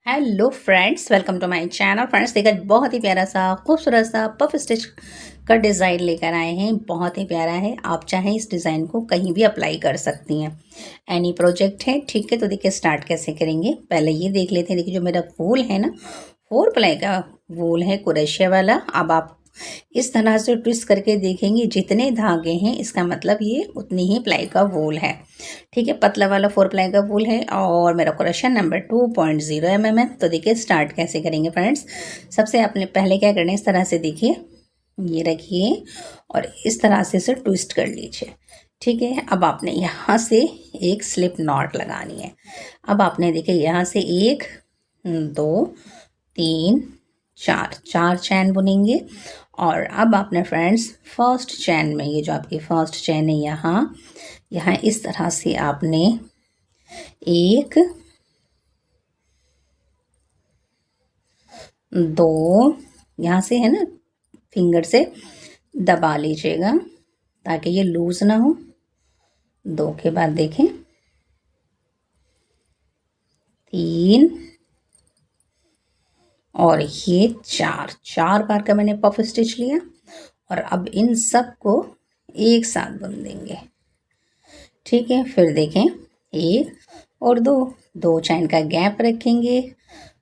Hello friends, welcome to my channel. Friends, देखा बहुत ही प्यारा सा खूबसूरत सा पफ स्टिच का डिज़ाइन लेकर आए हैं। बहुत ही प्यारा है। आप चाहें इस डिज़ाइन को कहीं भी अप्लाई कर सकती हैं। एनी प्रोजेक्ट है, ठीक है। तो देखिए स्टार्ट कैसे करेंगे, पहले ये देख लेते हैं। देखिए जो मेरा वूल है ना, 4 प्लाई का वूल है, कुरेशिया वाला। अब आप इस तरह से ट्विस्ट करके देखेंगे, जितने धागे हैं इसका मतलब ये उतनी ही प्लाई का वूल है। ठीक है, पतला वाला 4 प्लाई का वूल है और मेरा क्वेश्चन नंबर 2.0 mm है। तो देखिए स्टार्ट कैसे करेंगे फ्रेंड्स। सबसे आपने पहले क्या करना है, इस तरह से देखिए, ये रखिए और इस तरह से इसे ट्विस्ट कर लीजिए। ठीक है, अब आपने यहाँ से एक स्लिप नॉट लगानी है। अब आपने देखिए यहाँ से 1 2 3 4 4 चैन बुनेंगे। और अब आपने फ्रेंड्स फर्स्ट चैन में, ये जो आपकी फर्स्ट चैन है, यहाँ यहाँ इस तरह से आपने 1 2 यहाँ से है ना, फिंगर से दबा लीजिएगा ताकि ये लूज ना हो। 2 के बाद देखें 3 और ये 4 बार का मैंने पफ स्टिच लिया। और अब इन सब को एक साथ बुन देंगे। ठीक है, फिर देखें 1 और 2 चैन का गैप रखेंगे।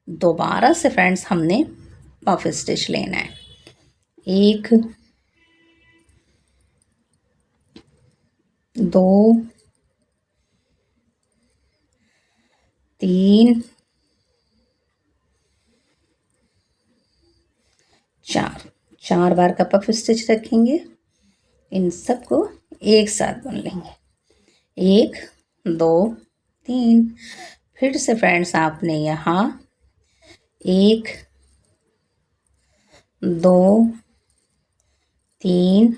दोबारा से फ्रेंड्स हमने पफ स्टिच लेना है। 1 2 3 4 बार का पफ स्टिच रखेंगे। इन सबको एक साथ बुन लेंगे। 1 2 3। फिर से फ्रेंड्स आपने यहाँ 1 2 3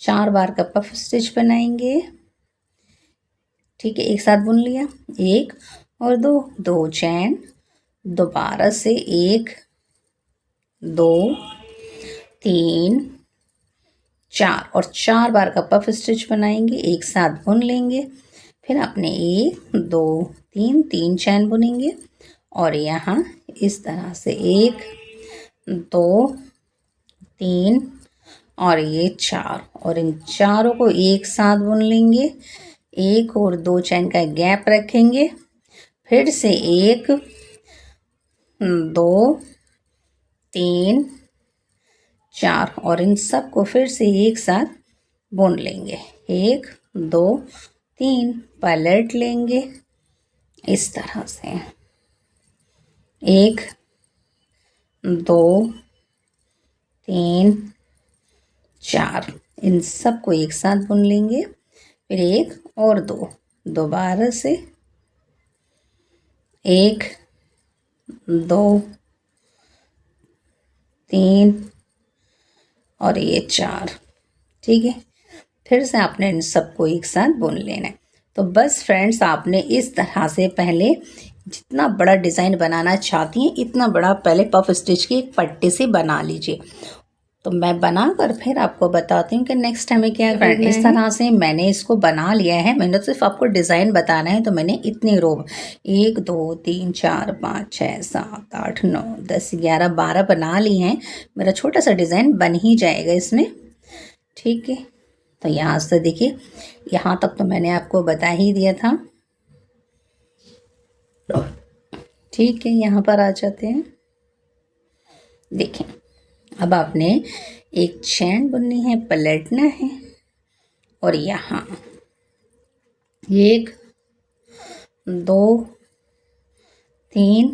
4 बार का पफ स्टिच बनाएंगे। ठीक है, एक साथ बुन लिया। 1 और 2 चैन, दोबारा से 1 2 3 4 और 4 बार का पफ स्टिच बनाएंगे, एक साथ बुन लेंगे। फिर आपने 1 2 3 चैन बुनेंगे और यहाँ इस तरह से 1 2 3 और ये 4 और इन चारों को एक साथ बुन लेंगे। 1 और 2 चैन का गैप रखेंगे। फिर से 1 2 3 4 और इन सब को फिर से एक साथ बुन लेंगे। 1 2 3 पलट लेंगे इस तरह से। 1 2 3 4 इन सब को एक साथ बुन लेंगे। फिर 1 और 2 दोबारा से 1 2 3 और ये 4। ठीक है, फिर से आपने इन सबको एक साथ बुन लेना है। तो बस फ्रेंड्स, आपने इस तरह से पहले जितना बड़ा डिज़ाइन बनाना चाहती हैं इतना बड़ा पहले पफ स्टिच की एक पट्टी से बना लीजिए। तो मैं बनाकर फिर आपको बताती हूँ कि नेक्स्ट हमें क्या करना है। इस तरह से मैंने इसको बना लिया है। मैंने तो सिर्फ आपको डिज़ाइन बताना है, तो मैंने इतने रो 1 2 3 4 5 6 7 8 9 10 11 12 बना ली हैं। मेरा छोटा सा डिज़ाइन बन ही जाएगा इसमें। ठीक है, तो यहाँ से देखिए, यहाँ तक तो मैंने आपको बता ही दिया था। ठीक है, यहाँ पर आ जाते हैं। देखें, अब आपने एक चैन बुननी है, पलटना है और यहाँ 1 2 3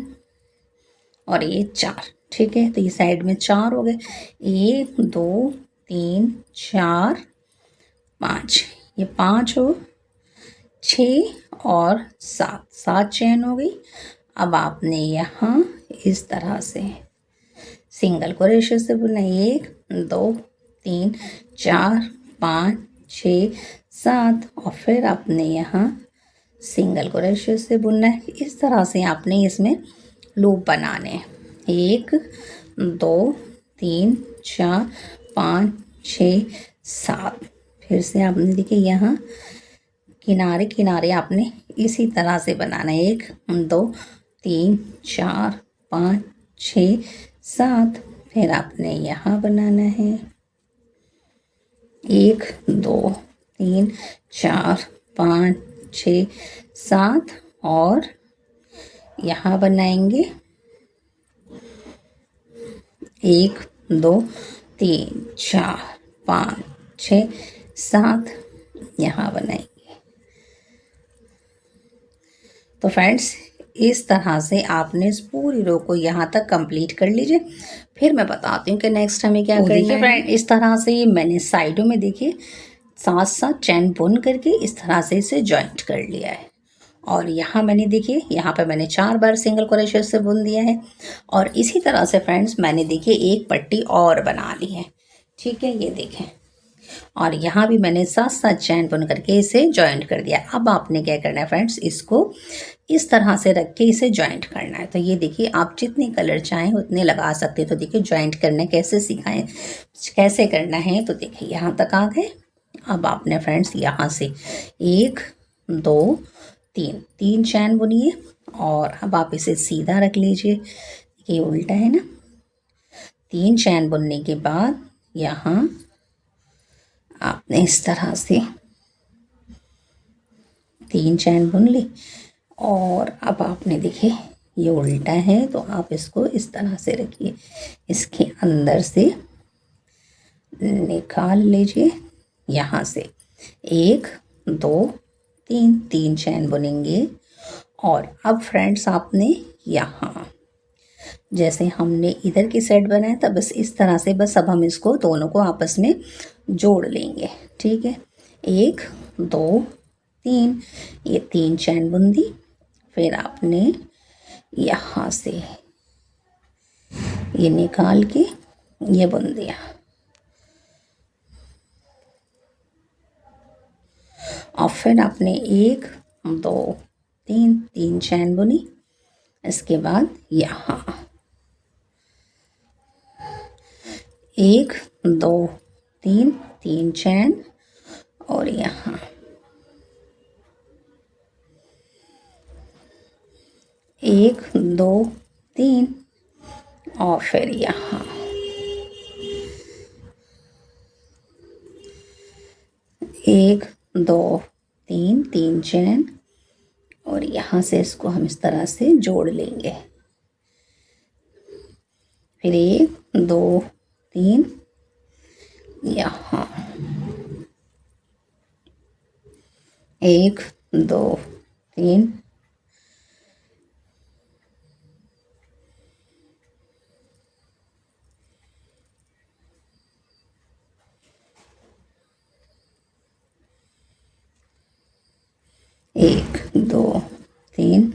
और ये 4। ठीक है, तो ये साइड में 4 हो गए। 1 2 3 4 5, ये 5 हो 6 और 7 चैन हो गई। अब आपने यहाँ इस तरह से सिंगल क्रोशे से बुना। 1 2 3 4 5 6 7 और फिर आपने यहाँ सिंगल क्रोशे से बुनना है। इस तरह से आपने इसमें लूप बनाने हैं। 1 2 3 4 5 6 7। फिर से आपने देखिए यहाँ किनारे किनारे आपने इसी तरह से बनाना है। 1 2 3 4 5 6 7। फिर आपने यहाँ बनाना है 1 2 3 4 5 6 7 और यहाँ बनाएंगे 1 2 3 4 5 6 7 यहाँ बनाएंगे। तो फ्रेंड्स इस तरह से आपने इस पूरी रो को यहाँ तक कंप्लीट कर लीजिए। फिर मैं बताती हूँ कि नेक्स्ट हमें क्या करना है। देखिए फ्रेंड इस तरह से मैंने साइडों में देखिए साथ साथ चैन बुन करके इस तरह से इसे जॉइंट कर लिया है। और यहाँ मैंने देखिए यहाँ पे मैंने 4 बार सिंगल क्रोशे से बुन दिया है। और इसी तरह से फ्रेंड्स मैंने देखिए एक पट्टी और बना ली है। ठीक है, ये देखें। और यहाँ भी मैंने साथ साथ चैन बुन करके इसे जॉइंट कर दिया। अब आपने क्या करना है फ्रेंड्स, इसको इस तरह से रख के इसे जॉइंट करना है। तो ये देखिए आप जितने कलर चाहें उतने लगा सकते हैं। तो देखिए जॉइंट करने कैसे सिखाएं, कैसे करना है। तो देखिए यहाँ तक आ गए। अब आपने फ्रेंड्स यहाँ से 1 2 3 3 चैन बुनिए और अब आप इसे सीधा रख लीजिए। ये उल्टा है ना। 3 चैन बुनने के बाद यहाँ आपने इस तरह से 3 चैन बुन ली और अब आपने देखिए ये उल्टा है तो आप इसको इस तरह से रखिए, इसके अंदर से निकाल लीजिए। यहाँ से 1 2 3 3 चैन बुनेंगे। और अब फ्रेंड्स आपने यहाँ जैसे हमने इधर की साइड बनाया था बस इस तरह से, बस अब हम इसको दोनों को आपस में जोड़ लेंगे। ठीक है, 1 2 3 ये 3 चैन बुन दी। फिर आपने यहाँ से ये निकाल के ये बुन दिया और फिर आपने 1 2 3 3 चैन बुनी। इसके बाद यहाँ 1 2 3 3 चैन और यहाँ 1 2 3 और फिर यहाँ 1 2 3 3 चैन और यहाँ से इसको हम इस तरह से जोड़ लेंगे। फिर 1 2 3 यहाँ 1 2 3 1 2 3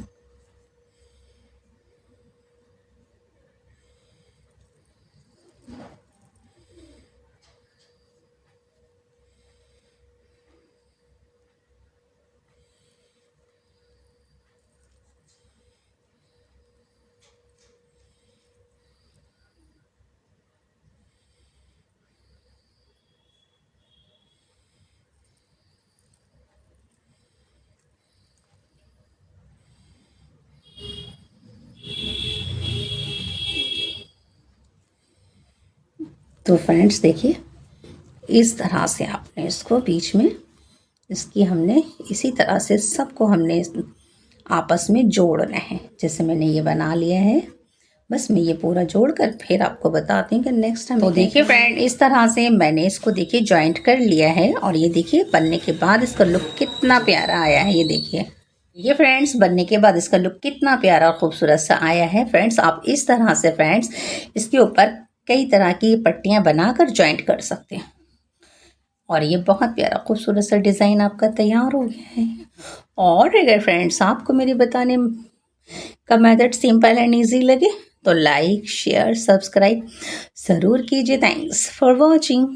तो फ्रेंड्स देखिए इस तरह से आपने इसको बीच में इसकी हमने इसी तरह से सबको हमने आपस में जोड़ना है। जैसे मैंने ये बना लिया है, बस मैं ये पूरा जोड़कर फिर आपको बताती हूँ कि नेक्स्ट टाइम। तो देखिए फ्रेंड इस तरह से मैंने इसको देखिए जॉइंट कर लिया है और ये देखिए बनने के बाद इसका लुक कितना प्यारा आया है। ये देखिए ये फ्रेंड्स बनने के बाद इसका लुक कितना प्यारा और खूबसूरत सा आया है। फ्रेंड्स आप इस तरह से फ्रेंड्स इसके ऊपर कई तरह की पट्टियाँ बनाकर जॉइंट कर सकते हैं और ये बहुत प्यारा खूबसूरत सा डिज़ाइन आपका तैयार हो गया है। और अगर फ्रेंड्स आपको मेरे बताने का मेथड सिंपल एंड ईजी लगे तो लाइक शेयर सब्सक्राइब ज़रूर कीजिए। Thanks for watching.